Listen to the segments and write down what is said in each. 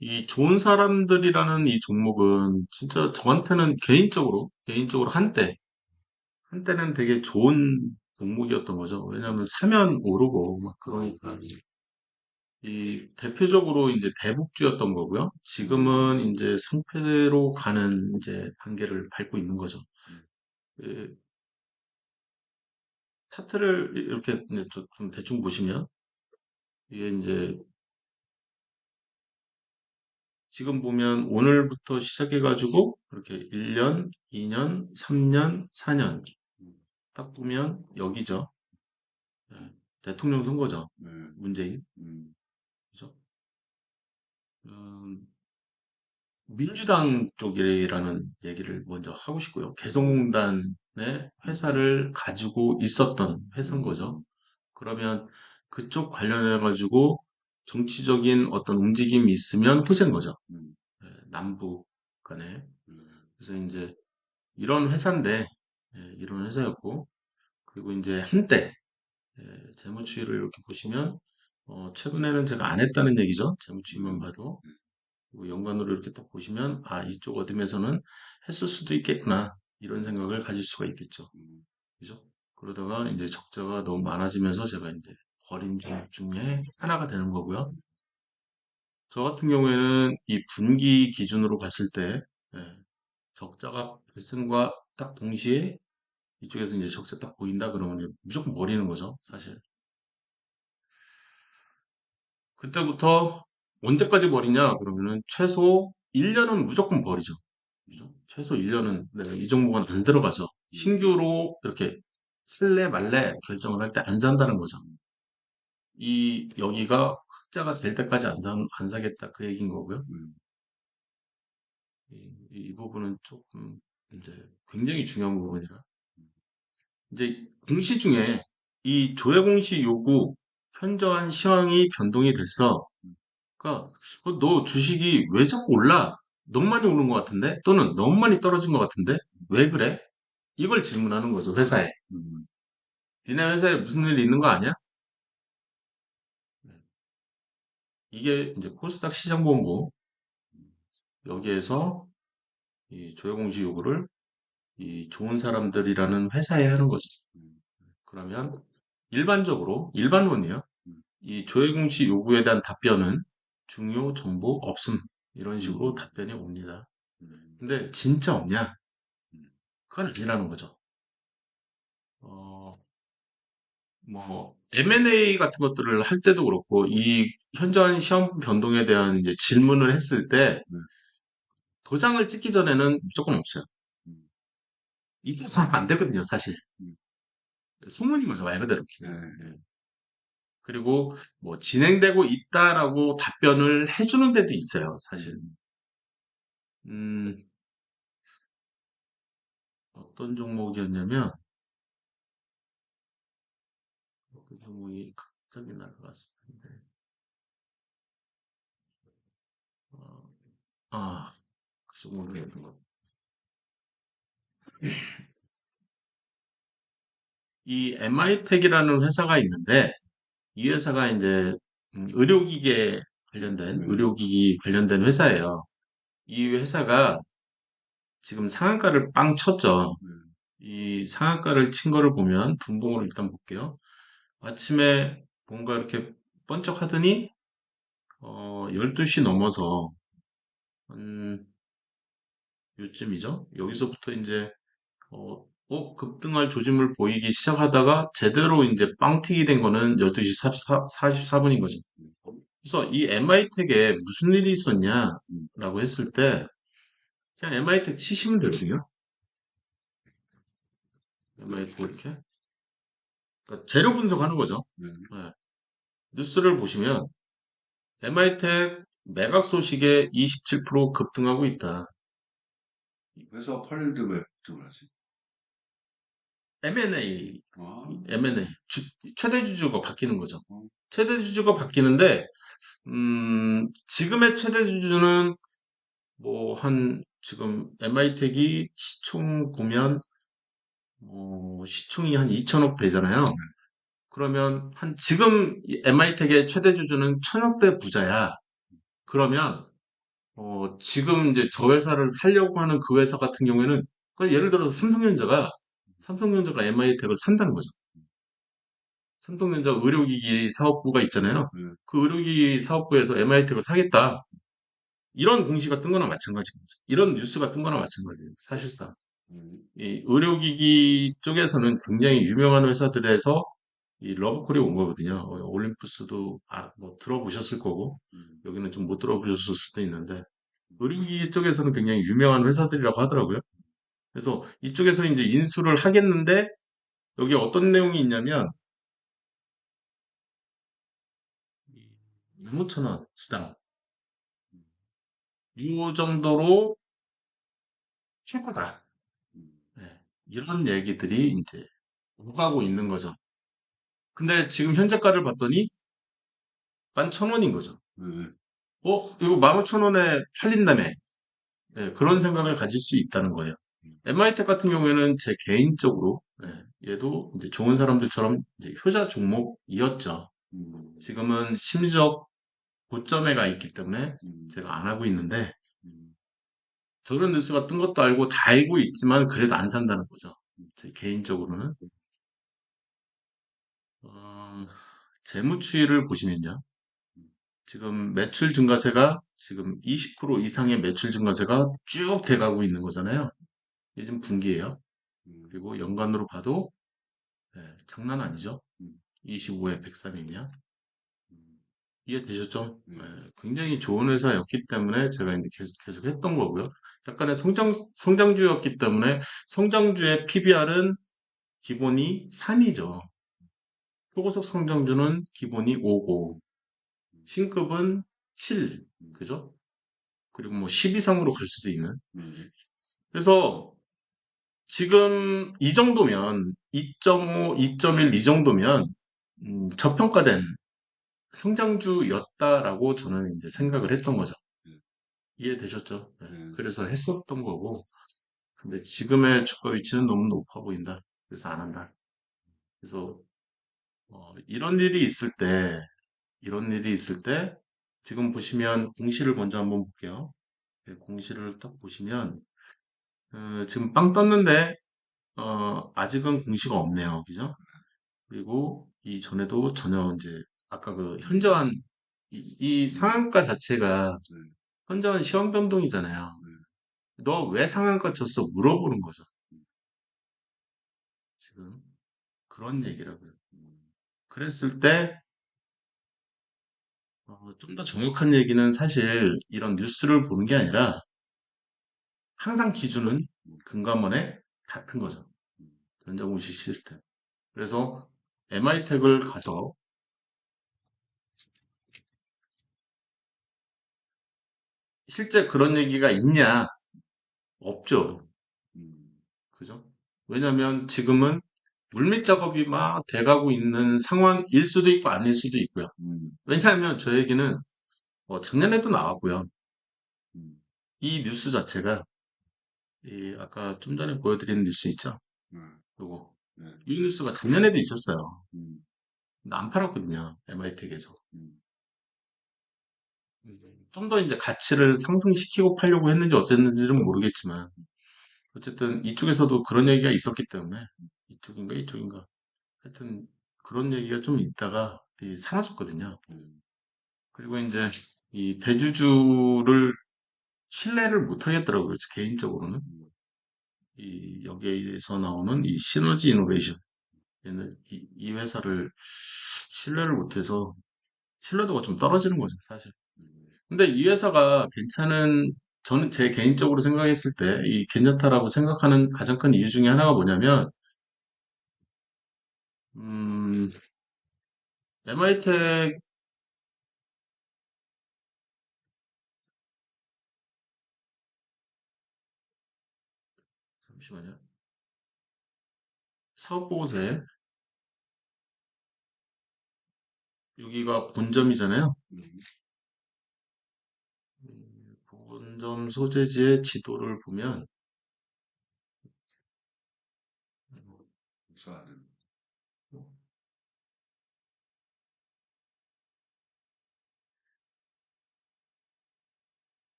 이 좋은 사람들이라는 이 종목은 진짜 저한테는 개인적으로 한때는 되게 좋은 종목이었던 거죠. 왜냐하면 사면 오르고 막 그러니까 이 대표적으로 이제 대북주였던 거고요. 지금은 이제 상패로 가는 이제 단계를 밟고 있는 거죠. 그 차트를 이렇게 이제 좀 대충 보시면 이게 이제 지금 보면 오늘부터 시작해가지고 이렇게 1년, 2년, 3년, 4년 딱 보면 여기죠. 예, 대통령 선거죠. 문재인. 그죠? 음, 민주당 쪽이라는 얘기를 먼저 하고 싶고요. 개성공단의 회사를 가지고 있었던 회사인 거죠. 그러면 그쪽 관련해 가지고 정치적인 어떤 움직임이 있으면 호재인 거죠. 예, 남북 간에. 그래서 이제 이런 회사인데, 예, 이런 회사였고, 그리고 이제 한때, 예, 재무추이를 이렇게 보시면, 최근에는 제가 안 했다는 얘기죠. 재무추이만 봐도. 그리고 연관으로 이렇게 딱 보시면, 아, 이쪽 어둠에서는 했을 수도 있겠구나. 이런 생각을 가질 수가 있겠죠. 그죠? 그러다가 이제 적자가 너무 많아지면서 제가 이제 버린 종목 중에 하나가 되는 거고요. 저 같은 경우에는 이 분기 기준으로 봤을 때, 예, 적자가 발생과 딱 동시에 이쪽에서 이제 적자 딱 보인다 그러면 무조건 버리는 거죠, 사실. 그때부터 언제까지 버리냐 그러면은 최소 1년은 무조건 버리죠. 그죠? 최소 1년은 이 종목은 안 들어가죠. 신규로 이렇게 살래 말래 결정을 할 때 안 산다는 거죠. 여기가 흑자가 될 때까지 안 사겠다 그 얘기인 거고요. 이 부분은 조금 이제 굉장히 중요한 부분이라. 이제 공시 중에 이 조회공시 요구 현저한 시황이 변동이 됐어. 그러니까 너 주식이 왜 자꾸 올라? 너무 많이 오른 것 같은데? 또는 너무 많이 떨어진 것 같은데? 왜 그래? 이걸 질문하는 거죠, 회사에. 니네 회사에 무슨 일이 있는 거 아니야? 이게 이제 코스닥 시장본부 여기에서 이 조회공시 요구를 이 좋은 사람들이라는 회사에 하는 거죠. 그러면 일반론이요. 이 조회공시 요구에 대한 답변은 중요 정보 없음. 이런 식으로 답변이 옵니다. 근데 진짜 없냐? 그건 아니라는 거죠. 어, M&A 같은 것들을 할 때도 그렇고, 이 현저한 시험 변동에 대한 이제 질문을 했을 때, 도장을 찍기 전에는 무조건 없어요. 이게 안 되거든요, 사실. 소문인 거죠, 말 그대로. 예. 그리고 뭐 진행되고 있다라고 답변을 해주는 데도 있어요, 사실. 음, 어떤 종목이었냐면, 그 종목이 갑자기 날아갔을 텐데, 어, 그 종목이었던 것. 이 MI텍이라는 회사가 있는데, 이 회사가 이제 의료기기 관련된 회사예요. 이 회사가 지금 상한가를 빵 쳤죠. 이 상한가를 친 거를 보면 분봉으로 일단 볼게요. 아침에 뭔가 이렇게 번쩍 하더니 12시 넘어서 한 요쯤이죠. 여기서부터 이제 급등할 조짐을 보이기 시작하다가 제대로 이제 빵튀기 된 거는 12시 44분인 거죠. 그래서 이 MI텍에 무슨 일이 있었냐라고 했을 때 그냥 MI텍 치시면 되거든요. MI텍 이렇게 그러니까 재료 분석하는 거죠. 네. 뉴스를 보시면 MI텍 매각 소식에 27% 급등하고 있다. 그래서 펄드 웹등을 하지. M&A, 아, M&A 최대 주주가 바뀌는 거죠. 어, 최대 주주가 바뀌는데 지금의 최대 주주는 뭐 지금 MI텍이 시총 보면 시총이 한 2천억 되잖아요. 그러면 지금 MI텍의 최대 주주는 천억대 부자야. 그러면 지금 이제 저 회사를 살려고 하는 그 회사 같은 경우에는, 그러니까 예를 들어서 삼성전자가 MI텍을 산다는 거죠. 삼성전자 의료기기 사업부가 있잖아요. 네. 그 의료기기 사업부에서 MI텍을 사겠다. 이런 공시가 뜬 거나 마찬가지인 거죠. 이런 뉴스가 뜬 거나 마찬가지예요. 사실상. 음, 이 의료기기 쪽에서는 굉장히 유명한 회사들에서 이 러브콜이 온 거거든요. 올림푸스도 뭐 들어보셨을 거고, 음, 여기는 좀 못 들어보셨을 수도 있는데, 의료기기 쪽에서는 굉장히 유명한 회사들이라고 하더라고요. 그래서 이쪽에서 이제 인수를 하겠는데, 여기 어떤 내용이 있냐면, 15,000원 시당. 이 정도로 할 거다. 음, 네, 이런 얘기들이 이제 오가고 있는 거죠. 근데 지금 현재가를 봤더니 11,000원인 거죠. 네. 이거 15,000원에 팔린다며. 네, 그런 생각을 가질 수 있다는 거예요. 음, MI텍 같은 경우에는 제 개인적으로, 네, 얘도 이제 좋은 사람들처럼 이제 효자 종목이었죠. 음, 지금은 심리적 고점에 가 있기 때문에 음, 제가 안 하고 있는데, 음, 저런 뉴스가 뜬 것도 알고 다 알고 있지만 그래도 안 산다는 거죠. 제 개인적으로는. 어, 재무추이를 보시면요. 음, 지금 매출 증가세가 지금 20% 이상의 매출 증가세가 쭉 돼가고 있는 거잖아요. 이게 지금 분기예요. 음, 그리고 연간으로 봐도 장난 아니죠. 음, 25에 103이면. 음, 이해되셨죠? 네. 굉장히 좋은 회사였기 때문에 제가 이제 계속 했던 거고요. 약간의 성장주였기 때문에 성장주의 PBR은 기본이 3이죠. 초고속 성장주는 기본이 5고, 신급은 7, 음, 그죠? 그리고 뭐 10 이상으로 갈 수도 있는. 음, 그래서 지금 이 정도면 2.5, 2.1 이 정도면 저평가된 성장주였다라고 저는 이제 생각을 했던 거죠. 네. 이해되셨죠? 네. 네. 그래서 했었던 거고. 근데 지금의 주가 위치는 너무 높아 보인다. 그래서 안 한다. 그래서 이런 일이 있을 때 지금 보시면 공시를 먼저 한번 볼게요. 네, 공시를 딱 보시면 지금 빵 떴는데 아직은 공시가 없네요. 그죠? 그리고 이 전에도 전혀 이제 아까 그 현저한 이 상한가 자체가 네. 현저한 시황 변동이잖아요. 네. 너 왜 상한가 쳤어? 물어보는 거죠. 지금 그런 얘기라고요. 음, 그랬을 때 좀 더 정확한 얘기는 사실 이런 뉴스를 보는 게 아니라 항상 기준은 음, 금감원에 같은 거죠. 음, 전자공시 시스템. 그래서 MI텍을 가서 실제 그런 얘기가 있냐? 없죠. 음, 그죠? 왜냐면 지금은 물밑 작업이 막 돼가고 있는 상황일 수도 있고 아닐 수도 있고요. 음, 왜냐하면 저 얘기는 작년에도 나왔고요. 음, 이 뉴스 자체가 이 아까 좀 전에 보여드린 뉴스 있죠? 네. 요거. 네. 이 뉴스가 작년에도 있었어요. 음, 근데 안 팔았거든요. MI텍에서. 음, 좀 더 이제 가치를 상승시키고 팔려고 했는지 어쨌는지는 모르겠지만 어쨌든 이쪽에서도 그런 얘기가 있었기 때문에 이쪽인가 하여튼 그런 얘기가 좀 있다가 사라졌거든요. 음, 그리고 이제 이 대주주를 신뢰를 못 하겠더라고요. 개인적으로는. 음, 여기에서 나오는 이 시너지 이노베이션. 얘는 이 회사를 신뢰를 못해서 신뢰도가 좀 떨어지는 거죠, 사실. 음, 근데 이 회사가 저는 제 개인적으로 생각했을 때 이 괜찮다라고 생각하는 가장 큰 이유 중에 하나가 뭐냐면, 음, MI텍, 잠시만요. 사업보고서에 여기가 본점이잖아요. 음, 본점 소재지의 지도를 보면, 복사하는.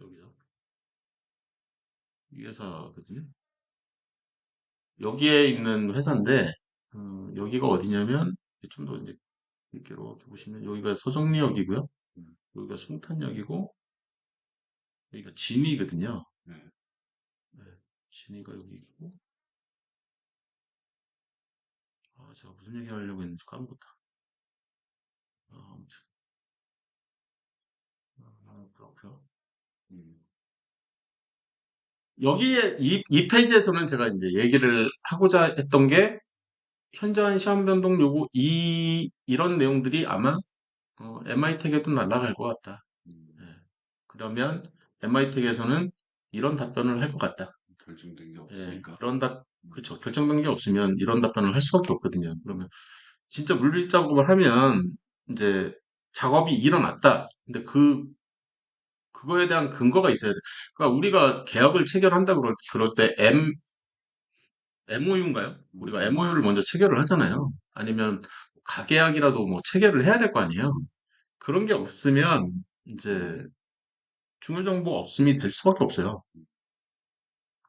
여기죠. 이 회사거든요. 여기에 있는 회사인데, 여기가 어디냐면, 좀 더 이제 이렇게 보시면, 여기가 서정리역이고요. 여기가 송탄역이고, 여기가 진이거든요. 네. 네, 진이가 여기고, 제가 무슨 얘기 하려고 했는지 까먹었다. 아무튼, 그렇고요. 음, 여기에, 이 페이지에서는 제가 이제 얘기를 하고자 했던 게, 현저한 시험 변동 요구, 이런 내용들이 아마, MI택에도 날아갈 것 같다. 예. 음, 그러면 MI택에서는 이런 답변을 할 것 같다. 결정된 게 예, 없으니까. 음, 그쵸. 결정된 게 없으면 이런 답변을 할 수밖에 없거든요. 그러면 진짜 물리적 작업을 하면 이제 작업이 일어났다. 근데 그거에 대한 근거가 있어야 돼. 그러니까 우리가 계약을 체결한다 그럴 때 MOU인가요? 우리가 음, MOU를 먼저 체결을 하잖아요. 아니면 가계약이라도 뭐 체결을 해야 될 거 아니에요. 그런 게 없으면 이제 중요정보 없음이 될 수밖에 없어요.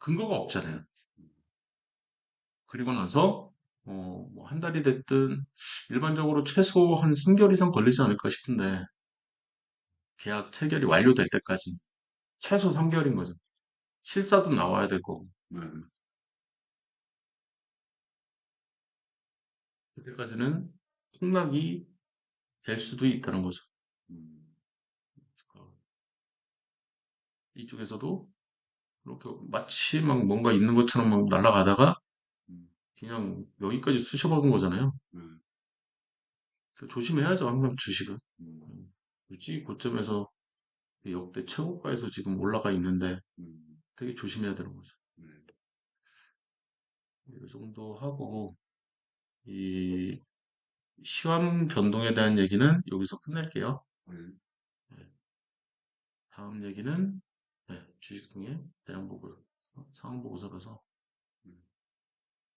근거가 없잖아요. 그리고 나서 뭐 한 달이 됐든 일반적으로 최소 한 3개월 이상 걸리지 않을까 싶은데 계약 체결이 완료될 때까지 최소 3개월인 거죠. 실사도 나와야 될 거고 네. 그때까지는 폭락이 될 수도 있다는 거죠. 음, 어, 이쪽에서도 그렇게 마치 막 뭔가 있는 것처럼 막 날아가다가 음, 그냥 여기까지 쑤셔박은 거잖아요. 네. 그래서 조심해야죠, 항상 주식은. 음, 굳이 고점에서 역대 최고가에서 지금 올라가 있는데 음, 되게 조심해야 되는 거죠. 네. 이 정도 하고 이 시황 변동에 대한 얘기는 여기서 끝낼게요. 네. 네, 다음 얘기는 네, 주식 등의 대량 보고 상황 보고서라서